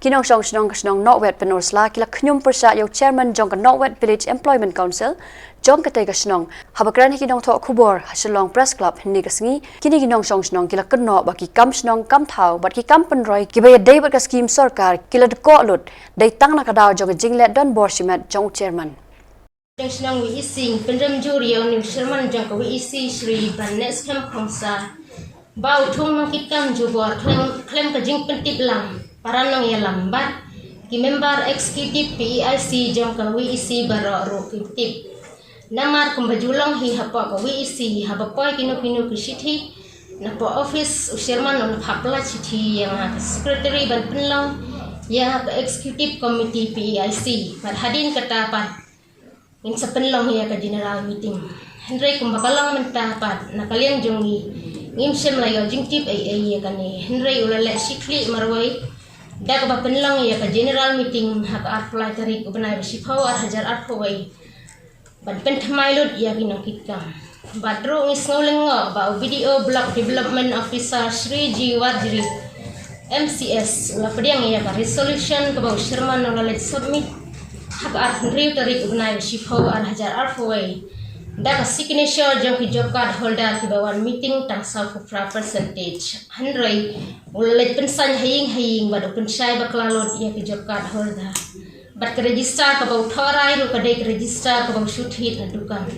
nongshong shnong Nohwet Village kila Khnium pyrshah yo chairman jong Nohwet Village Employment Council jong kate shnong habakran ki nong tho khubor Shillong Press Club ni kasngi kini nongshong shnong kila kenno baki kam shnong kam thau bat ki kam penroi ki bay dei bat scheme sarkar kila de ko lut dei tang na kadaw jong jinglet don borshimet jong chairman Shnong wi ising pendem juriyo ni chairman jong ko wi isi Shri Banes Kem Khongsa bau thung nang kitam jubor klem ka jing pentip lam paranong ya lambat ki member executive PIC jong ka wi isi baro ro kitip namar kumbajulong hi hapo ka wi isi habapoy kinu ki sithi na po office chairman on hapla chithi yang secretary ban penlong yang executive committee PIC par hadin kata pat in sa penlong ya ka general meeting Henry kumbakalang mentapat na kalian jongi ngimsem layo jingtip ay kani Henry ulale sikli marway dak ba penlang ya ka general meeting hak apply tarik ubnai basipaw ar hajar arpaway ban pentmailud ya kinangkitka badro ngisngolengo ba video block development officer Shri Jiwadri MCS ula pediang ya ka resolution ka ba Sherman ulale submit hak ar Henry tarik ubnai basipaw ar hajar arpaway dak signature jong ki job card holder ki bawan meeting tang sa kupra percentage Henry ulai pensan haying bad open sai baklalod ya ki job card holder bat register ka bau thorai ru ka dek register ka bau shoot hit na dukan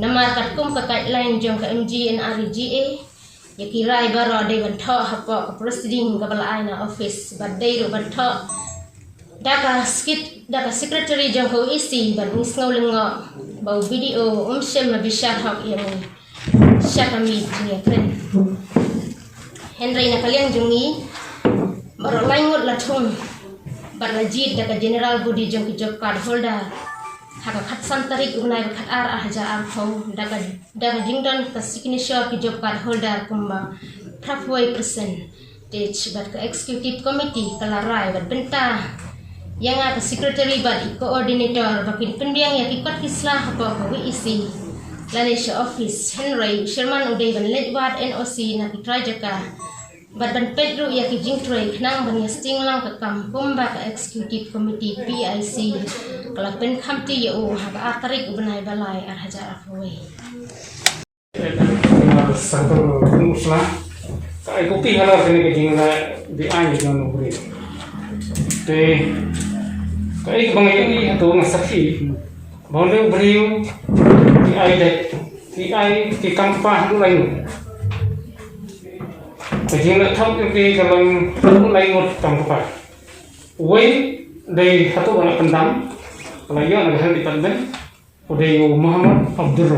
namar kat kum ka guideline jong ka MGNRGA ya ki rai baro de ban tho hapo ka proceeding ka balai na office bad dei ru ban tho daka secretary jong ko isi ban ngisngolengo bau video umsem mabishar hak yang syakami ni kren Henry na kalian jungi baro laingot la thung barlajid daka general budi jong ki job card holder hak khatsan tarik unai khat ar hajar ar thong daka jingdon ka signature ki job card holder kumba prapway percentage bat ka executive committee kalarai bat benta yang ada secretary body coordinator bakin pendiang ya ikut kislah apa ko isi lanesha office Henry Sherman uday ban lejwat NOC na kitrajaka bat ban pedro ya ki jingtroy nang ban yasting lang ka kampung ba ka executive committee PIC kala pen khamti ya u ha atarik ubnai balai ar hajar afwe santor musla ka ikuti halar kene ke jingla di ai jong nuri te kai bangai itu ngasaki bonde beriu di ai di kampah tu lain jadi nak tahu di dalam lain kampah wei dari satu anak pendam kalau ia nak hal department udah Muhammad Abdul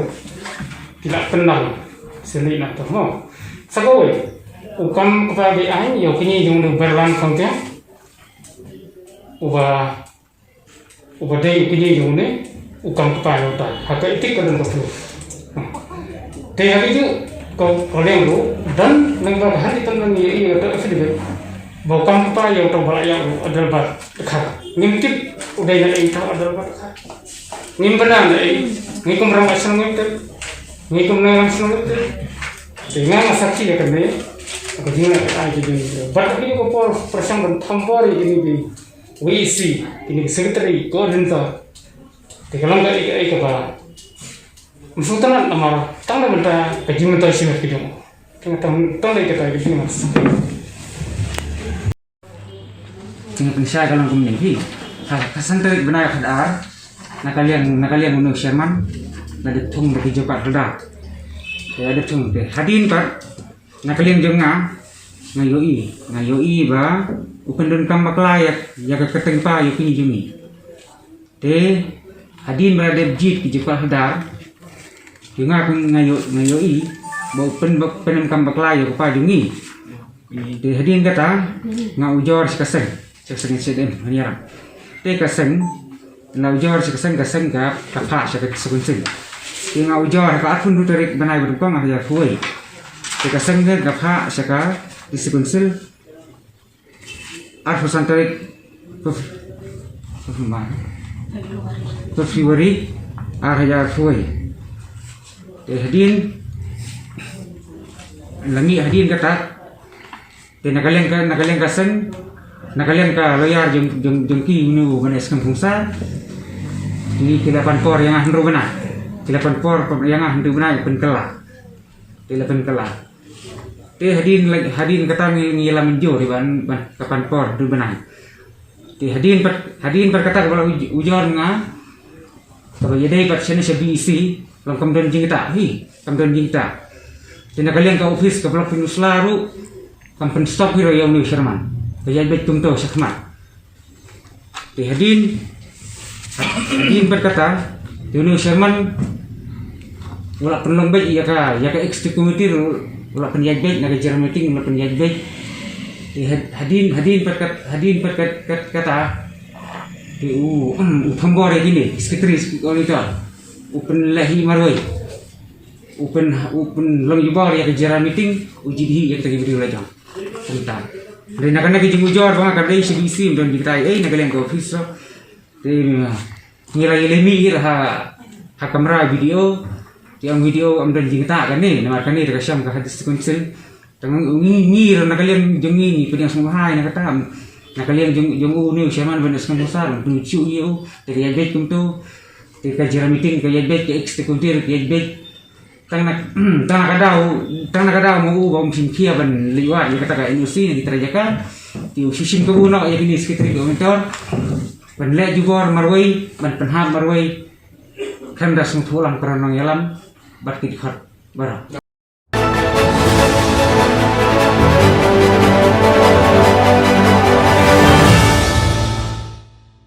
tidak kenal selain itu mau sagoi ukam kepada ai yo kini jong berlan kontia uba dei kini yune ukam kepala ta haka itik kadang tu te hari tu kau koleng lu dan nengba hari tan ni ia ta sedih bokam kepala yang tu balaya adal bat dekha ngimtip udai na ai ta adal bat dekha ngimbenan ai ngikum rang asang ngimtip ngikum nang asang ngimtip dengan saksi ya kene aku jinga ai jadi bat ini ko por persang dan thambori ini di WC ini secretary coordinator tekalang kai ka ba musutan amar tang na menta kajimen to simet ki dum tang dai ka ki mas ting pensya kalang community ka santai benai khadar nakalian unu chairman na dithung ki jokat khada ya dithung te hadin par nakalian jonga ngayoi ba upendon kam maklayak ya ka ketengpa yo kini jumi te hadin berada jit ki jepal hadar junga kun ngayoi ba upen kam maklayak pa jungi te hadin kata ngaujor sikaseng sedem hanyara te kaseng ngaujor sikaseng ka kapha syak sekunseng te ngaujor ka atun tarik banai berpang ya fuai te kaseng ka kapha syaka disekunsel Arfusan tarik Februari arhajar fuai hadin langi hadin kata te nakalian kaseng nakalian ka loyar jengki unu banes kampungsa ini kilapan por yang hendu bena kilapan por yang hendu bena penkela kilapan kela te hadin kata ngilam jo di ban kapan por hendu bena te hadin berkata kalau ujar nga kalau jadi pat sene sebisi lang kamdon jingta kamdon jingta te nakalian ka office ka blok pinuslaru kampen stop hiro yang ni Sherman kaya bet tumto sakmat hadin berkata Tunu Sherman wala penlong baik ya ka executive committee wala penjaj baik naga general meeting wala penjaj baik hadin berkata thambore gini sekretaris olita open lahi marwai open long jubor ya ka general meeting uji di ya kita video lajang cerita dari nakana ki jumujor bang kadai sibisi don kita nagaleng ko office ngira ilemi ha kamera video yang video amdan jingta kan ni nama kan ni dekat syam ka hadis kunsil tang ngir nagaleng jongi ni pedang semua hai nak kata nagaleng jong ni Sherman benes kan besar lucu yo dari yabet kumtu ka jira meeting ka yabet ke eksekutif ke yabet tang nakadaw mo ubang simkia ban liwat ya kata ka industri ni terajakan tiu sisim ko uno ya kini sekretari komentor ban le jubor marwai ban penhab marwai kan das mutulang peranong yalam bat kit khat bara